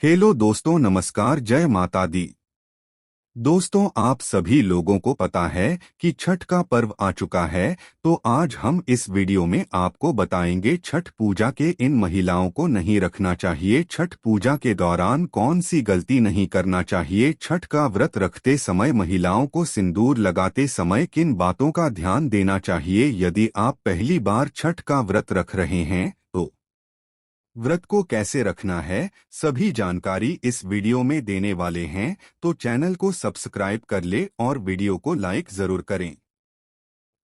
Hello दोस्तों, नमस्कार, जय माता दी। दोस्तों, आप सभी लोगों को पता है कि छठ का पर्व आ चुका है। तो आज हम इस वीडियो में आपको बताएंगे छठ पूजा के इन महिलाओं को नहीं रखना चाहिए, छठ पूजा के दौरान कौन सी गलती नहीं करना चाहिए, छठ का व्रत रखते समय महिलाओं को सिंदूर लगाते समय किन बातों का ध्यान देना चाहिए। यदि आप पहली बार छठ का व्रत रख रहे हैं तो व्रत को कैसे रखना है, सभी जानकारी इस वीडियो में देने वाले हैं। तो चैनल को सब्सक्राइब कर ले और वीडियो को लाइक जरूर करें।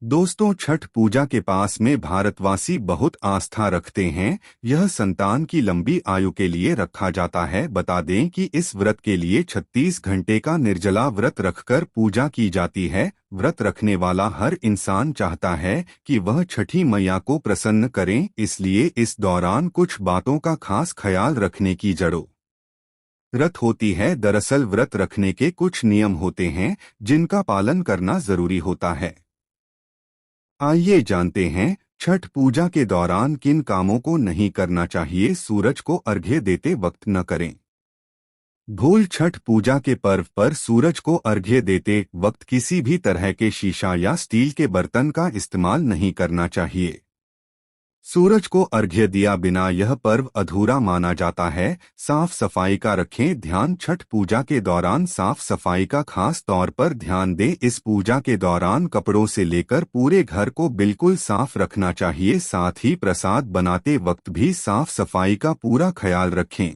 दोस्तों, छठ पूजा के पास में भारतवासी बहुत आस्था रखते हैं। यह संतान की लंबी आयु के लिए रखा जाता है। बता दें कि इस व्रत के लिए 36 घंटे का निर्जला व्रत रखकर पूजा की जाती है। व्रत रखने वाला हर इंसान चाहता है कि वह छठी मैया को प्रसन्न करें, इसलिए इस दौरान कुछ बातों का खास ख्याल रखने की जरूरत होती है। दरअसल व्रत रखने के कुछ नियम होते हैं जिनका पालन करना जरूरी होता है। आइए जानते हैं छठ पूजा के दौरान किन कामों को नहीं करना चाहिए। सूरज को अर्घ्य देते वक्त न करें भूल। छठ पूजा के पर्व पर सूरज को अर्घ्य देते वक्त किसी भी तरह के शीशा या स्टील के बर्तन का इस्तेमाल नहीं करना चाहिए। सूरज को अर्घ्य दिया बिना यह पर्व अधूरा माना जाता है। साफ सफाई का रखें ध्यान। छठ पूजा के दौरान साफ सफाई का खास तौर पर ध्यान दें। इस पूजा के दौरान कपड़ों से लेकर पूरे घर को बिल्कुल साफ रखना चाहिए। साथ ही प्रसाद बनाते वक्त भी साफ सफाई का पूरा ख्याल रखें।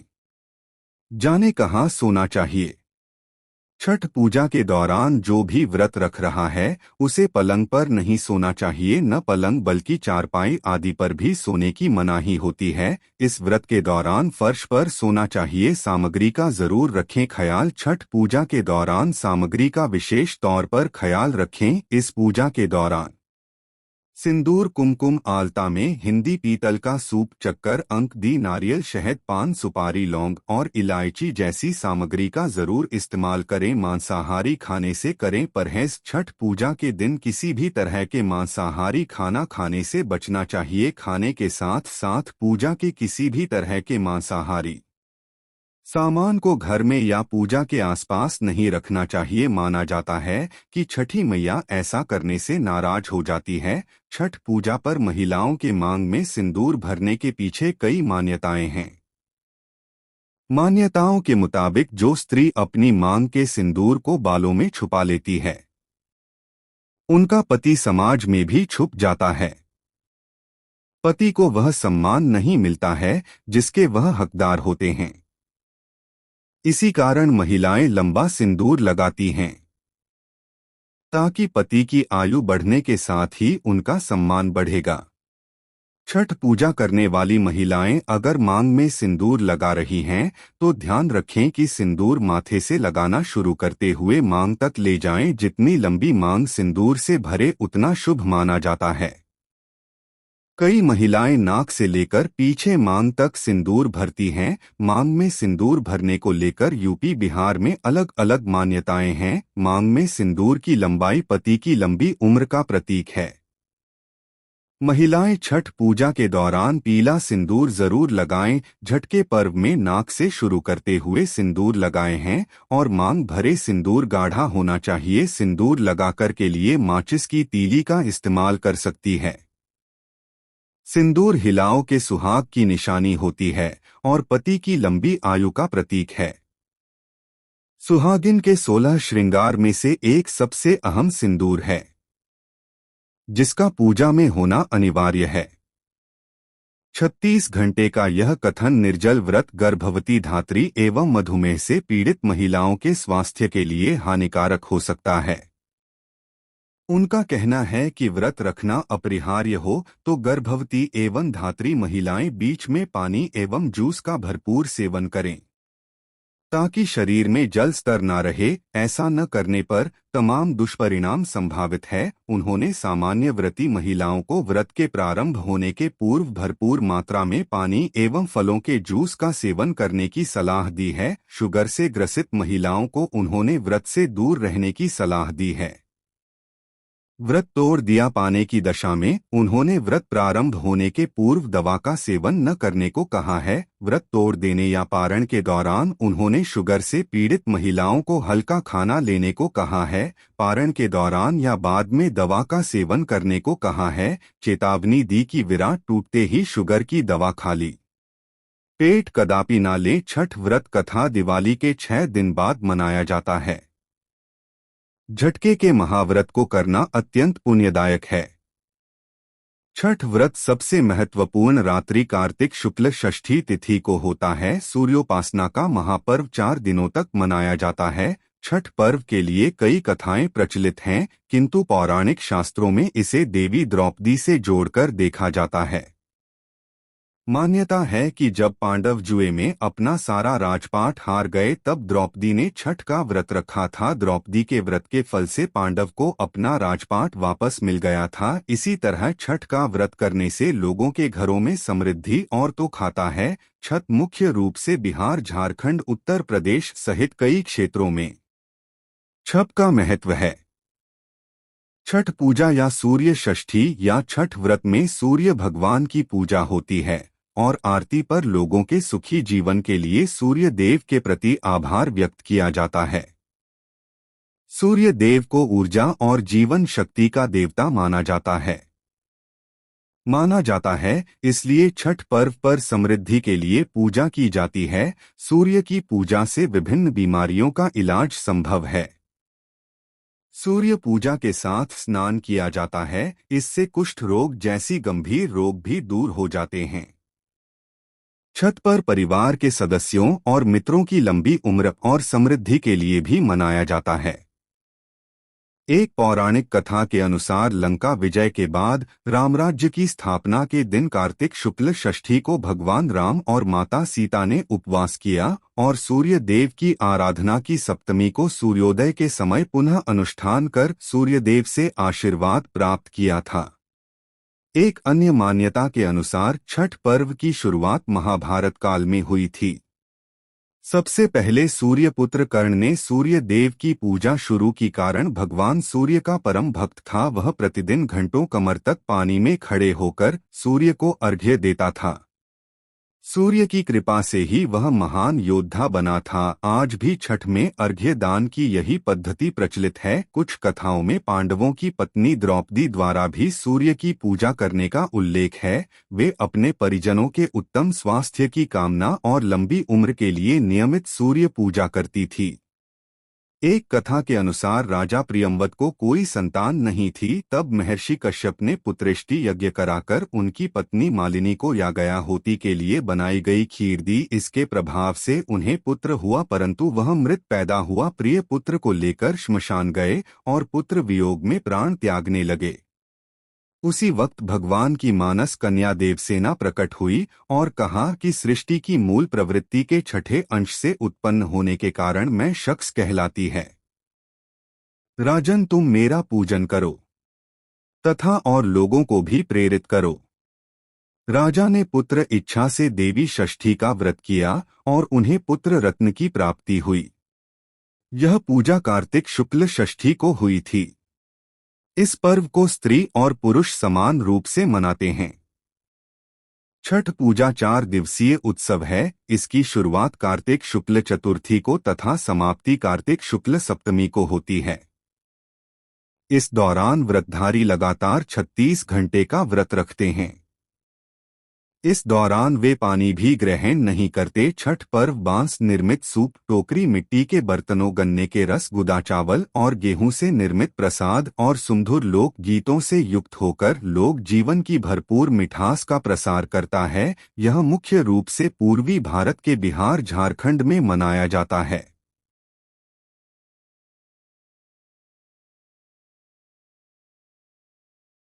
जाने कहाँ सोना चाहिए। छठ पूजा के दौरान जो भी व्रत रख रहा है उसे पलंग पर नहीं सोना चाहिए। न पलंग बल्कि चारपाई आदि पर भी सोने की मनाही होती है। इस व्रत के दौरान फर्श पर सोना चाहिए। सामग्री का जरूर रखें ख्याल। छठ पूजा के दौरान सामग्री का विशेष तौर पर ख्याल रखें। इस पूजा के दौरान सिंदूर, कुमकुम, आलता में हिंदी, पीतल का सूप, चक्कर, अंक दी, नारियल, शहद, पान, सुपारी, लौंग और इलायची जैसी सामग्री का जरूर इस्तेमाल करें। मांसाहारी खाने से करें परहेज। छठ पूजा के दिन किसी भी तरह के मांसाहारी खाना खाने से बचना चाहिए। खाने के साथ साथ पूजा के किसी भी तरह के मांसाहारी सामान को घर में या पूजा के आसपास नहीं रखना चाहिए। माना जाता है कि छठी मैया ऐसा करने से नाराज हो जाती है। छठ पूजा पर महिलाओं के मांग में सिंदूर भरने के पीछे कई मान्यताएं हैं। मान्यताओं के मुताबिक जो स्त्री अपनी मांग के सिंदूर को बालों में छुपा लेती है उनका पति समाज में भी छुप जाता है। पति को वह सम्मान नहीं मिलता है जिसके वह हकदार होते हैं। इसी कारण महिलाएं लंबा सिंदूर लगाती हैं ताकि पति की आयु बढ़ने के साथ ही उनका सम्मान बढ़ेगा। छठ पूजा करने वाली महिलाएं अगर मांग में सिंदूर लगा रही हैं तो ध्यान रखें कि सिंदूर माथे से लगाना शुरू करते हुए मांग तक ले जाएं। जितनी लंबी मांग सिंदूर से भरे उतना शुभ माना जाता है। कई महिलाएं नाक से लेकर पीछे मांग तक सिंदूर भरती हैं। मांग में सिंदूर भरने को लेकर यूपी, बिहार में अलग अलग मान्यताएं हैं। मांग में सिंदूर की लंबाई पति की लंबी उम्र का प्रतीक है। महिलाएं छठ पूजा के दौरान पीला सिंदूर जरूर लगाएं। छठ के पर्व में नाक से शुरू करते हुए सिंदूर लगाए हैं और मांग भरे सिंदूर गाढ़ा होना चाहिए। सिंदूर लगाकर के लिए माचिस की तीली का इस्तेमाल कर सकती है। सिंदूर हिलाओं के सुहाग की निशानी होती है और पति की लंबी आयु का प्रतीक है। सुहागिन के 16 श्रृंगार में से एक सबसे अहम सिंदूर है जिसका पूजा में होना अनिवार्य है। 36 घंटे का यह कथन निर्जल व्रत गर्भवती धात्री एवं मधुमेह से पीड़ित महिलाओं के स्वास्थ्य के लिए हानिकारक हो सकता है। उनका कहना है कि व्रत रखना अपरिहार्य हो तो गर्भवती एवं धात्री महिलाएं बीच में पानी एवं जूस का भरपूर सेवन करें ताकि शरीर में जल स्तर न रहे। ऐसा न करने पर तमाम दुष्परिणाम संभावित है। उन्होंने सामान्य व्रती महिलाओं को व्रत के प्रारंभ होने के पूर्व भरपूर मात्रा में पानी एवं फलों के जूस का सेवन करने की सलाह दी है। शुगर से ग्रसित महिलाओं को उन्होंने व्रत से दूर रहने की सलाह दी है। व्रत तोड़ दिया पाने की दशा में उन्होंने व्रत प्रारंभ होने के पूर्व दवा का सेवन न करने को कहा है। व्रत तोड़ देने या पारण के दौरान उन्होंने शुगर से पीड़ित महिलाओं को हल्का खाना लेने को कहा है। पारण के दौरान या बाद में दवा का सेवन करने को कहा है। चेतावनी दी कि विराट टूटते ही शुगर की दवा खा ली पेट कदापि ना ले। छठ व्रत कथा दिवाली के 6 दिन बाद मनाया जाता है। झटके के महाव्रत को करना अत्यंत पुण्यदायक है। छठ व्रत सबसे महत्वपूर्ण रात्रि कार्तिक शुक्ल षष्ठी तिथि को होता है। सूर्योपासना का महापर्व 4 दिनों तक मनाया जाता है। छठ पर्व के लिए कई कथाएं प्रचलित हैं, किंतु पौराणिक शास्त्रों में इसे देवी द्रौपदी से जोड़कर देखा जाता है। मान्यता है कि जब पांडव जुए में अपना सारा राजपाट हार गए तब द्रौपदी ने छठ का व्रत रखा था। द्रौपदी के व्रत के फल से पांडव को अपना राजपाट वापस मिल गया था। इसी तरह छठ का व्रत करने से लोगों के घरों में समृद्धि और तो खाता है। छठ मुख्य रूप से बिहार, झारखंड, उत्तर प्रदेश सहित कई क्षेत्रों में छठ का महत्व है। छठ पूजा या सूर्य षष्ठी या छठ व्रत में सूर्य भगवान की पूजा होती है और आरती पर लोगों के सुखी जीवन के लिए सूर्य देव के प्रति आभार व्यक्त किया जाता है। सूर्य देव को ऊर्जा और जीवन शक्ति का देवता माना जाता है, इसलिए छठ पर्व पर समृद्धि के लिए पूजा की जाती है। सूर्य की पूजा से विभिन्न बीमारियों का इलाज संभव है। सूर्य पूजा के साथ स्नान किया जाता है, इससे कुष्ठ रोग जैसी गंभीर रोग भी दूर हो जाते हैं। छठ पर परिवार के सदस्यों और मित्रों की लंबी उम्र और समृद्धि के लिए भी मनाया जाता है। एक पौराणिक कथा के अनुसार लंका विजय के बाद रामराज्य की स्थापना के दिन कार्तिक शुक्ल षष्ठी को भगवान राम और माता सीता ने उपवास किया और सूर्य देव की आराधना की। सप्तमी को सूर्योदय के समय पुनः अनुष्ठान कर सूर्यदेव से आशीर्वाद प्राप्त किया था। एक अन्य मान्यता के अनुसार छठ पर्व की शुरुआत महाभारत काल में हुई थी। सबसे पहले सूर्यपुत्र कर्ण ने सूर्य देव की पूजा शुरू की। कारण भगवान सूर्य का परम भक्त था। वह प्रतिदिन घंटों कमर तक पानी में खड़े होकर सूर्य को अर्घ्य देता था। सूर्य की कृपा से ही वह महान योद्धा बना था। आज भी छठ में अर्घ्य दान की यही पद्धति प्रचलित है। कुछ कथाओं में पांडवों की पत्नी द्रौपदी द्वारा भी सूर्य की पूजा करने का उल्लेख है। वे अपने परिजनों के उत्तम स्वास्थ्य की कामना और लंबी उम्र के लिए नियमित सूर्य पूजा करती थी। एक कथा के अनुसार राजा प्रियंवत को कोई संतान नहीं थी, तब महर्षि कश्यप ने पुत्रेष्टि यज्ञ कराकर उनकी पत्नी मालिनी को यागयाहुति के लिए बनाई गई खीर दी। इसके प्रभाव से उन्हें पुत्र हुआ, परंतु वह मृत पैदा हुआ। प्रिय पुत्र को लेकर श्मशान गए और पुत्र वियोग में प्राण त्यागने लगे। उसी वक्त भगवान की मानस कन्या देवसेना प्रकट हुई और कहा कि सृष्टि की मूल प्रवृत्ति के छठे अंश से उत्पन्न होने के कारण मैं शख्स कहलाती है। राजन, तुम मेरा पूजन करो तथा और लोगों को भी प्रेरित करो। राजा ने पुत्र इच्छा से देवी षष्ठी का व्रत किया और उन्हें पुत्र रत्न की प्राप्ति हुई। यह पूजा कार्तिक शुक्ल षष्ठी को हुई थी। इस पर्व को स्त्री और पुरुष समान रूप से मनाते हैं। छठ पूजा 4 दिवसीय उत्सव है। इसकी शुरुआत कार्तिक शुक्ल चतुर्थी को तथा समाप्ति कार्तिक शुक्ल सप्तमी को होती है। इस दौरान व्रतधारी लगातार 36 घंटे का व्रत रखते हैं। इस दौरान वे पानी भी ग्रहण नहीं करते। छठ पर्व बांस निर्मित सूप, टोकरी, मिट्टी के बर्तनों, गन्ने के रस, गुदा चावल और गेहूं से निर्मित प्रसाद और सुमधुर लोक गीतों से युक्त होकर लोक जीवन की भरपूर मिठास का प्रसार करता है। यह मुख्य रूप से पूर्वी भारत के बिहार, झारखंड में मनाया जाता है।